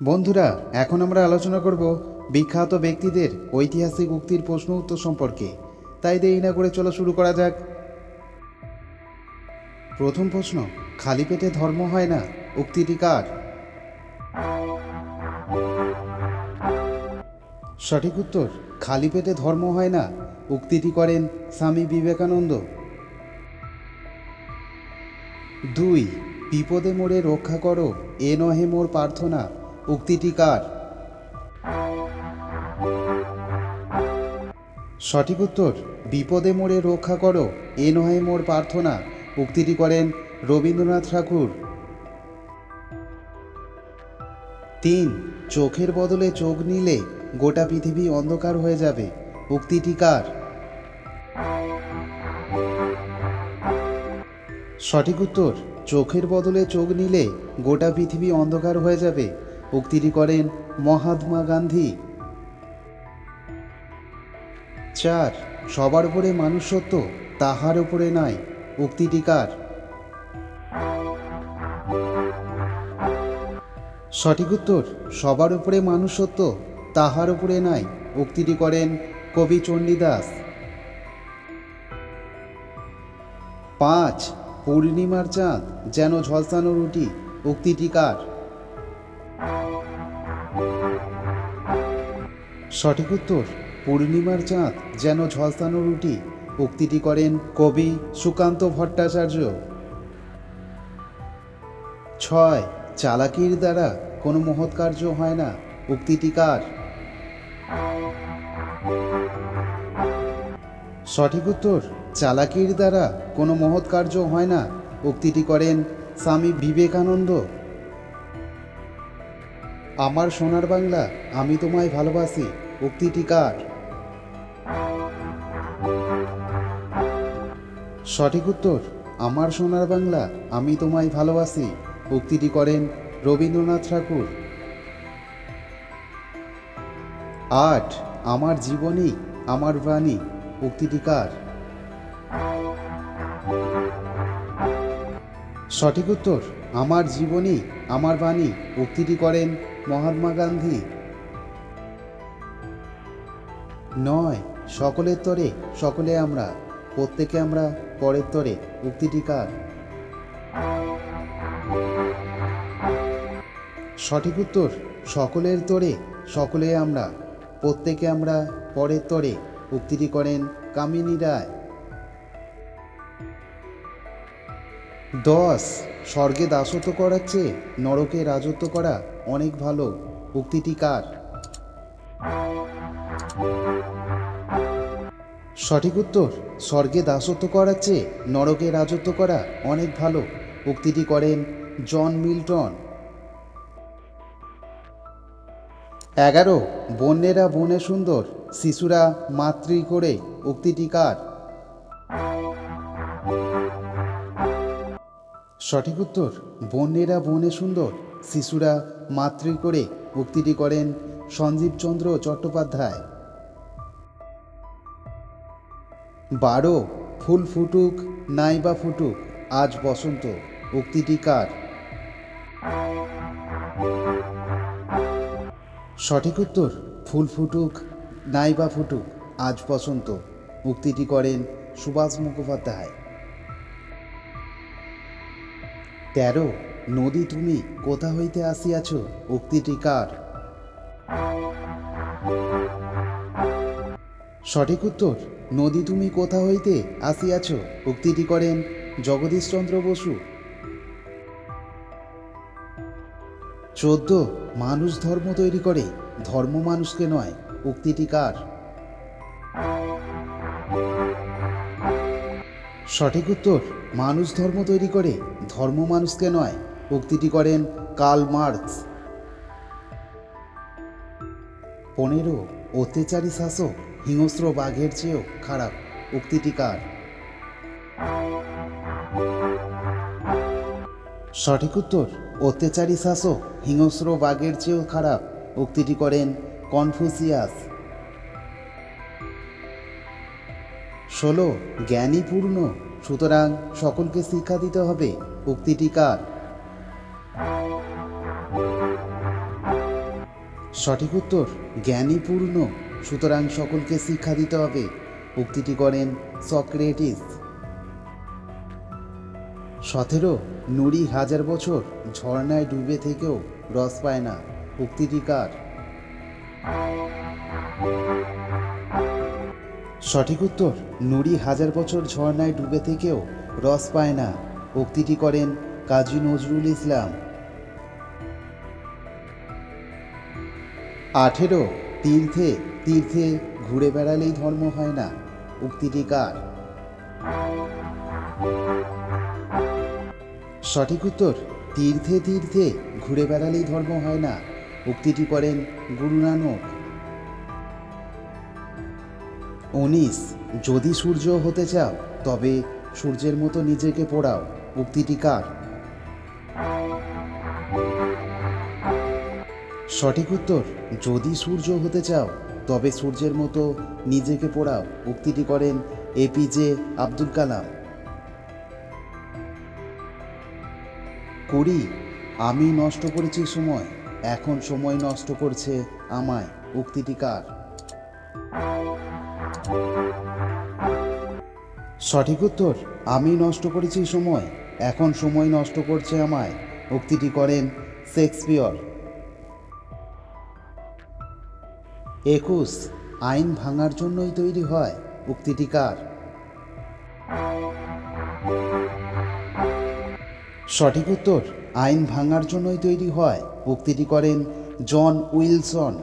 বন্ধুরা, এখন আমরা আলোচনা করব বিখ্যাত ব্যক্তিদের ঐতিহাসিক উক্তির প্রশ্ন উত্তর সম্পর্কে। তাই দেরি না করে চলো শুরু করা যাক। প্রথম প্রশ্ন, খালি পেটে ধর্ম হয় না, উক্তিটি কার? সঠিক উত্তর, খালি পেটে ধর্ম হয় না, উক্তিটি করেন স্বামী বিবেকানন্দ। 2, বিপদে মোরে রক্ষা করো, এ নহে মোর প্রার্থনা, উক্তিটি কার? সঠিক উত্তর, বিপদে মোরে রক্ষা করো, এ নহে মোর প্রার্থনা, উক্তিটি করেন রবীন্দ্রনাথ ঠাকুর। 3, চোখের বদলে চোখ নিলে গোটা পৃথিবী অন্ধকার হয়ে যাবে, উক্তিটি কার? সঠিক উত্তর, চোখের বদলে চোখ নিলে গোটা পৃথিবী অন্ধকার হয়ে যাবে, উক্তিটি করেন মহাত্মা গান্ধী। 4, সবার উপরে মানুষত্ব, তাহার উপরে নাই, উক্তিটি কার? সঠিক উত্তর, সবার উপরে মানুষত্ব, তাহার উপরে নাই, উক্তিটি করেন কবি চণ্ডীদাস। 5, পূর্ণিমার চাঁদ যেন ঝলসানো রুটি, উক্তিটি কার? সঠিক উত্তর, পূর্ণিমার চাঁদ যেন ঝলসানো রুটি, উক্তিটি করেন কবি সুকান্ত ভট্টাচার্য। 6, চালাকির দ্বারা কোনো মহৎ কার্য হয় না, উক্তিটি কার? সঠিক উত্তর, চালাকির দ্বারা কোনো মহৎ কার্য হয় না, উক্তিটি করেন স্বামী বিবেকানন্দ। আমার সোনার বাংলা, আমি তোমায় ভালোবাসি, উক্তিটি কার? সঠিক উত্তর, আমার সোনার বাংলা, আমি তোমায় ভালোবাসি, উক্তিটি করেন রবীন্দ্রনাথ ঠাকুর। 8, আমার জীবনী আমার বাণী, উক্তিটি কার? সঠিক উত্তর, আমার জীবনী আমার বাণী, উক্তিটি করেন মহাত্মা গান্ধী। 9, সকলের তরে সকলে আমরা, প্রত্যেকে আমরা পরের তরে, উক্তিটি কার? সঠিক উত্তর, সকলের তরে সকলে আমরা, প্রত্যেকে আমরা পরের তরে, উক্তিটি করেন কামিনী রায়। 10, স্বর্গে দাসত্ব করার চেয়ে নরকে রাজত্ব করা অনেক ভালো, উক্তিটি কার? সঠিক উত্তর, স্বর্গে দাসত্ব করার চেয়ে নরকে রাজত্ব করা অনেক ভালো, উক্তিটি করেন জন মিল্টন। 11, বন্যেরা বনে সুন্দর, শিশুরা মাতৃ করে, উক্তিটি কার? সঠিক উত্তর, বন্যেরা বনে সুন্দর, শিশুরা মাতৃ করে, উক্তিটি করেন সঞ্জীবচন্দ্র চট্টোপাধ্যায়। 12, ফুল ফুটুক নাই বা ফুটুক আজ বসন্ত, উক্তিটি কার? সঠিক উত্তর, ফুল ফুটুক নাই বা ফুটুক আজ বসন্ত, উক্তিটি করেন সুভাষ মুখোপাধ্যায়। 13, নদী তুমি কোথা হইতে আসিয়াছ, উক্তিটি কার? সঠিক উত্তর, নদী তুমি কোথা হইতে আসিয়াছ, উক্তিটি করেন জগদীশচন্দ্র বসু। 14, মানুষ ধর্ম তৈরি করে, ধর্ম মানুষকে নয়, উক্তিটি কার? সঠিক উত্তর, মানুষ ধর্ম তৈরি করে, ধর্ম মানুষকে নয়, উক্তিটি করেন কার্ল মার্কস। 15, অত্যাচারী শাসক হিংস্র বাঘের চেয়েও খারাপ, উক্তিটি কার? সঠিক উত্তর, অত্যাচারী শাসক হিংস্র বাঘের চেয়েও খারাপ, উক্তিটি করেন কনফুসিয়াস। 16, জ্ঞানী পূর্ণ, সুতরাং সকলকে শিক্ষা দিতে হবে, উক্তিটি কার? সঠিক উত্তর জ্ঞানী পূর্ণ, সুতরাং সকলকে শিক্ষা দিতে হবে। উক্তিটি করেন সক্রেটিস। 17 নুড়ি হাজার বছর ঝর্ণায় ডুবে থেকেও রস পায় না। উক্তিটি কার? সঠিক উত্তর নুড়ি হাজার বছর ঝর্ণায় ডুবে থেকেও রস পায় না। উক্তিটি করেন কাজী নজরুল ইসলাম। 18 তীর্থে তীর্থে ঘুরে বেড়ালেই ধর্ম হয় না। উক্তিটি কার? সঠিক উত্তর তীর্থে তীর্থে ঘুরে বেড়ালেই ধর্ম হয় না। উক্তিটি করেন গুরু নানক। 19 যদি সূর্য হতে চাও তবে সূর্যের মতো নিজেকে পোড়াও। উক্তিটি কার? সঠিক উত্তর যদি সূর্য হতে চাও তবে সূর্যের মতো নিজেকে পোড়াও। উক্তিটি করেন এপিজে আব্দুল কালাম। 20 আমি নষ্ট করেছি সময়, এখন সময় নষ্ট করছে আমায়। উক্তিটি কার? সঠিক উত্তর আমি নষ্ট করেছি সময়, এখন সময় নষ্ট করছে আমায়। উক্তিটি করেন শেক্সপিয়র। 21 আইন ভাঙার জন্যই তৈরি হয়। উক্তিটি কার? সঠিক উত্তর আইন ভাঙার জন্যই তৈরি হয়। উক্তিটি করেন জন উইলসন।